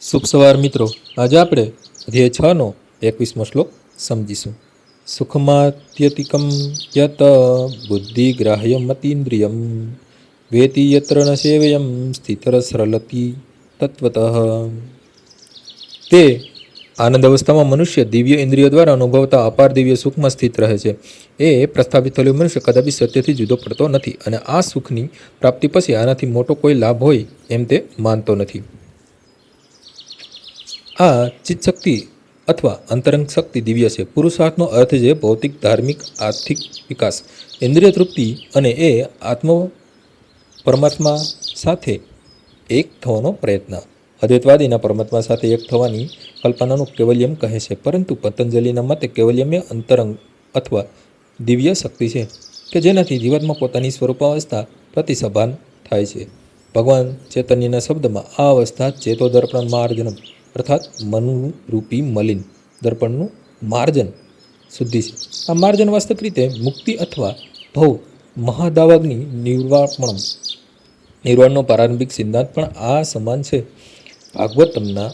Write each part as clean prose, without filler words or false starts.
શુભ સવાર મિત્રો. આજે આપણે અધ્યાય 6નો 21મો શ્લોક સમજીશું. સુખમાત્યતિકમ યત બુદ્ધિગ્રાહ્યમતીન્દ્રિયમ વેતિ યત્ર ન સેવયમ સ્થિતરસરલતી તત્વતઃ. તે આનંદ અવસ્થામાં મનુષ્ય દિવ્ય ઇન્દ્રિયો દ્વારા અનુભવતા અપાર દિવ્ય સુખમાં સ્થિત રહે છે. એ પ્રસ્થાપિત થયેલો મનુષ્ય કદાપી સત્યથી જુદો પડતો નથી અને આ સુખની પ્રાપ્તિ પછી આનાથી મોટો કોઈ લાભ હોય એમ તે માનતો નથી. આ ચિત્તશક્તિ અથવા અંતરંગ શક્તિ દિવ્ય છે. પુરુષાર્થનો અર્થ છે ભૌતિક, ધાર્મિક, આર્થિક વિકાસ, ઇન્દ્રિય તૃપ્તિ અને એ આત્મ પરમાત્મા સાથે એક થવાનો પ્રયત્ન. અદ્વૈતવાદીના પરમાત્મા સાથે એક થવાની કલ્પનાનું કેવલ્યમ કહે છે, પરંતુ પતંજલિના મતે કેવલ્યમ એ અંતરંગ અથવા દિવ્ય શક્તિ છે કે જેનાથી જીવાત્મા પોતાની સ્વરૂપાવસ્થા પ્રતિ સભાન થાય છે. ભગવાન ચૈતન્યના શબ્દમાં આ અવસ્થા ચેતો દર્પણ માર્જનમ અર્થાત મનરૂપી મલિન દર્પણનું માર્જન શુદ્ધિ છે. આ માર્જન વાસ્તવિક રીતે મુક્તિ અથવા ભવ મહાદાવાગ્નિ નિર્વાણનો પ્રારંભિક સિદ્ધાંત પણ આ સમાન છે. ભાગવતમના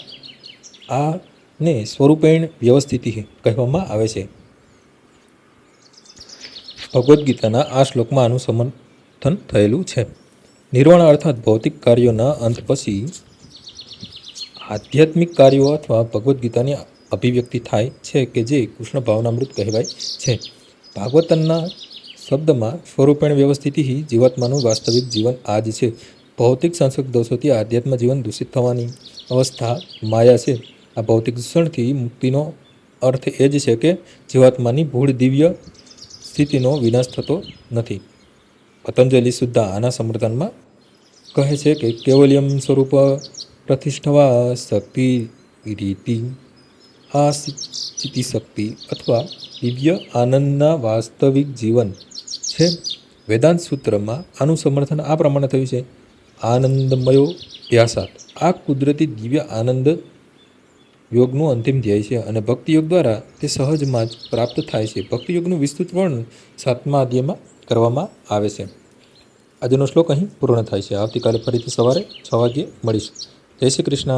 આને સ્વરૂપેણ વ્યવસ્થિતિ કહેવામાં આવે છે. ભગવદ્ ગીતાના આ શ્લોકમાં આનું સમર્થન થયેલું છે. નિર્વાણ અર્થાત ભૌતિક કાર્યોના અંત પછી આધ્યાત્મિક કાર્યો અથવા ભગવદ્ ગીતાની અભિવ્યક્તિ થાય છે કે જે કૃષ્ણ ભાવનામૃત કહેવાય છે. ભાગવતના શબ્દમાં સ્વરૂપેણ વ્યવસ્થિતિ જીવાત્માનું વાસ્તવિક જીવન આ જ છે. ભૌતિક સંસર્ગ દોષોથી આધ્યાત્મ જીવન દૂષિત થવાની અવસ્થા માયા છે. આ ભૌતિક દૂષણથી મુક્તિનો અર્થ એ જ છે કે જીવાત્માની ભૂળ દિવ્ય સ્થિતિનો વિનાશ થતો નથી. પતંજલિ સુદ્ધા આના સમર્થનમાં કહે છે કે કેવલ્યમ સ્વરૂપ પ્રતિષ્ઠવા શક્તિ રીતિ આ સ્થિતિ શક્તિ અથવા દિવ્ય આનંદના વાસ્તવિક જીવન છે. વેદાંત સૂત્રમાં આનું સમર્થન આ પ્રમાણે થયું છે: આનંદમયો ધ્યાસાત. આ કુદરતી દિવ્ય આનંદ યોગનું અંતિમ ધ્યેય છે અને ભક્તિયોગ દ્વારા તે સહજમાં જ પ્રાપ્ત થાય છે. ભક્તિયોગનું વિસ્તૃત વર્ણન 7મા અધ્યાયમાં કરવામાં આવે છે. આજનો શ્લોક અહીં પૂર્ણ થાય છે. આવતીકાલે ફરીથી સવારે 6 વાગ્યે મળીશું. જય શ્રી કૃષ્ણ.